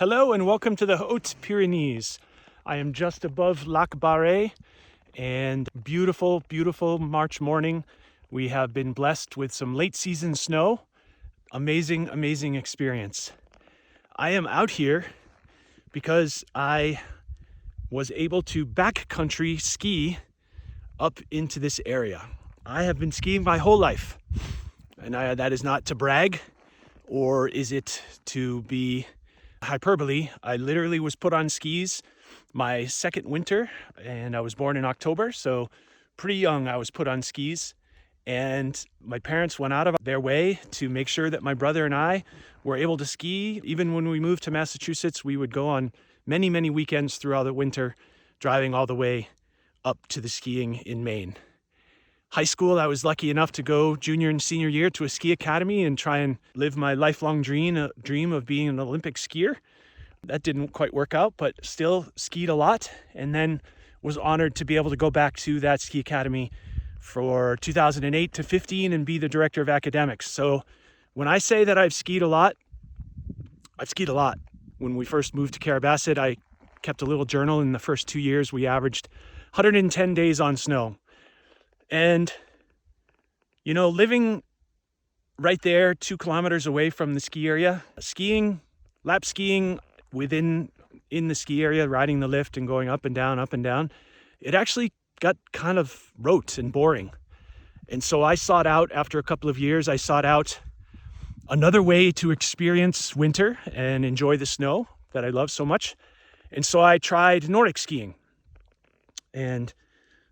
Hello and welcome to the Hautes-Pyrénées. I am just above Lac Barré and beautiful, beautiful March morning. We have been blessed with some late season snow. Amazing, amazing experience. I am out here because I was able to backcountry ski up into this area. I have been skiing my whole life, and that is not to brag, or is it to be hyperbole. I literally was put on skis my second winter, and I was born in October, so pretty young I was put on skis. And my parents went out of their way to make sure that my brother and I were able to ski. Even when we moved to Massachusetts, we would go on many, many weekends throughout the winter, driving all the way up to the skiing in Maine. High school, I was lucky enough to go junior and senior year to a ski academy and try and live my lifelong dream of being an Olympic skier. That didn't quite work out, but still skied a lot, and then was honored to be able to go back to that ski academy for 2008 to 15 and be the director of academics. So when I say that I've skied a lot, I've skied a lot. When we first moved to Carabasset, I kept a little journal. In the first 2 years, we averaged 110 days on snow. And, living right there 2 kilometers away from the ski area, lap skiing in the ski area, riding the lift and going up and down, it actually got kind of rote and boring. And so after a couple of years, I sought out another way to experience winter and enjoy the snow that I love so much. And so I tried Nordic skiing. And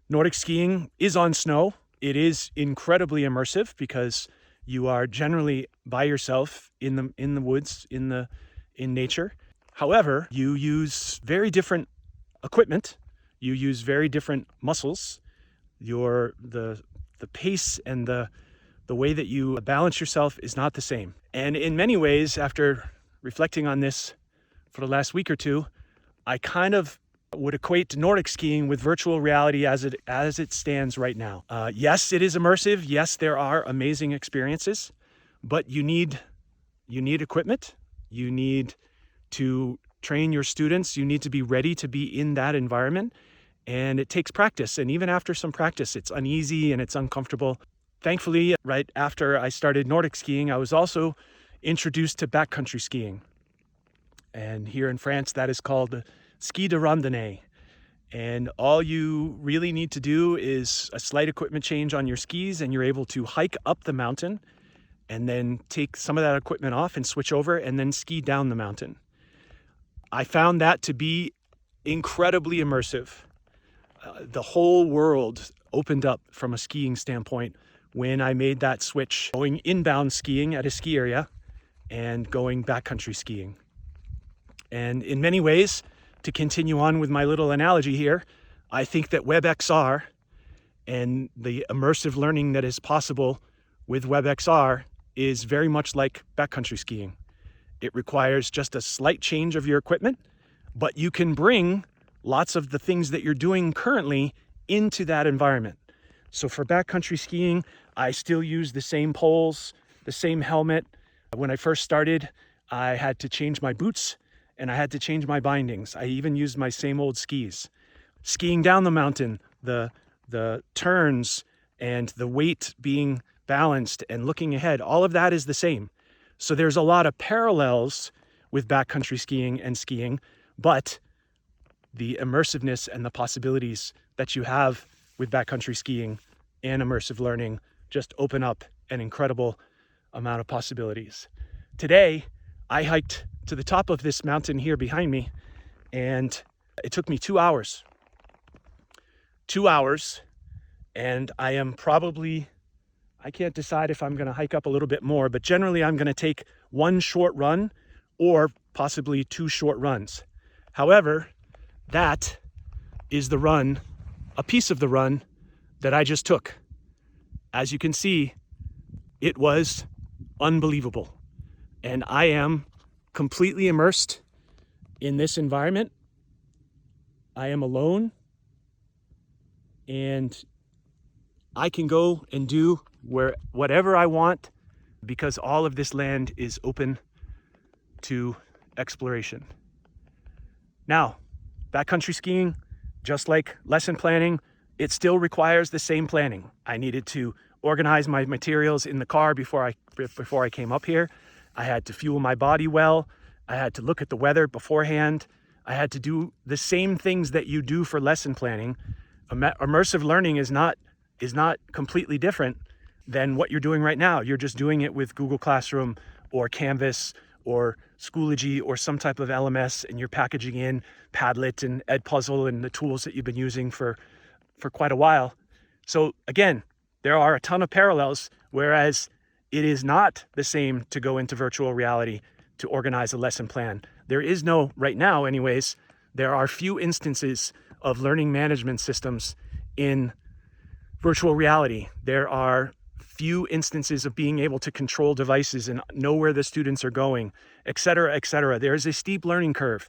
Nordic skiing is on snow. It is incredibly immersive because you are generally by yourself in the woods, in nature. However, you use very different equipment. You use very different muscles. The pace and the way that you balance yourself is not the same. And in many ways, after reflecting on this for the last week or two, I kind of would equate Nordic skiing with virtual reality as it stands right now. Yes, it is immersive. Yes, there are amazing experiences, but you need equipment. You need to train your students. You need to be ready to be in that environment, and it takes practice. And even after some practice, it's uneasy and it's uncomfortable. Thankfully, right after I started Nordic skiing, I was also introduced to backcountry skiing. And here in France, that is called ski de randonnée. And all you really need to do is a slight equipment change on your skis, and you're able to hike up the mountain and then take some of that equipment off and switch over and then ski down the mountain. I found that to be incredibly immersive. The whole world opened up from a skiing standpoint when I made that switch, going inbound skiing at a ski area and going backcountry skiing. And in many ways, to continue on with my little analogy here, I think that WebXR and the immersive learning that is possible with WebXR is very much like backcountry skiing. It requires just a slight change of your equipment, but you can bring lots of the things that you're doing currently into that environment. So for backcountry skiing, I still use the same poles, the same helmet. When I first started, I had to change my boots and I had to change my bindings. I even used my same old skis. Skiing down the mountain, the turns and the weight being balanced and looking ahead, all of that is the same. So there's a lot of parallels with backcountry skiing and skiing, but the immersiveness and the possibilities that you have with backcountry skiing and immersive learning just open up an incredible amount of possibilities. Today, I hiked to the top of this mountain here behind me, and it took me 2 hours. 2 hours, and I can't decide if I'm going to hike up a little bit more, but generally I'm going to take one short run or possibly 2 short runs. However, that is a piece of the run that I just took. As you can see, it was unbelievable. And I am completely immersed in this environment. I am alone, and I can go and do whatever I want because all of this land is open to exploration. Now, backcountry skiing, just like lesson planning, it still requires the same planning. I needed to organize my materials in the car before I came up here. I had to fuel my body well. I had to look at the weather beforehand. I had to do the same things that you do for lesson planning. Immersive learning is not completely different than what you're doing right now. You're just doing it with Google Classroom or Canvas or Schoology or some type of LMS, and you're packaging in Padlet and Edpuzzle and the tools that you've been using for quite a while. So again, there are a ton of parallels, whereas it is not the same to go into virtual reality to organize a lesson plan. There is no, right now anyways, there are few instances of learning management systems in virtual reality. There are few instances of being able to control devices and know where the students are going, et cetera, et cetera. There's a steep learning curve.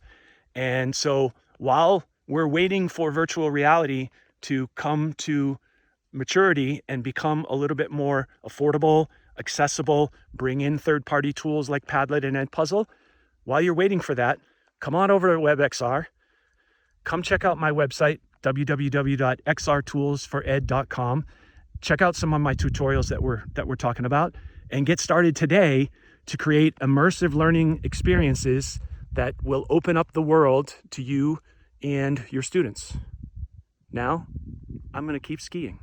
And so while we're waiting for virtual reality to come to maturity and become a little bit more affordable, accessible, bring in third-party tools like Padlet and Edpuzzle, while you're waiting for that, come on over to WebXR. Come check out my website, www.xrtoolsfored.com. Check out some of my tutorials that we're talking about, and get started today to create immersive learning experiences that will open up the world to you and your students. Now, I'm going to keep skiing.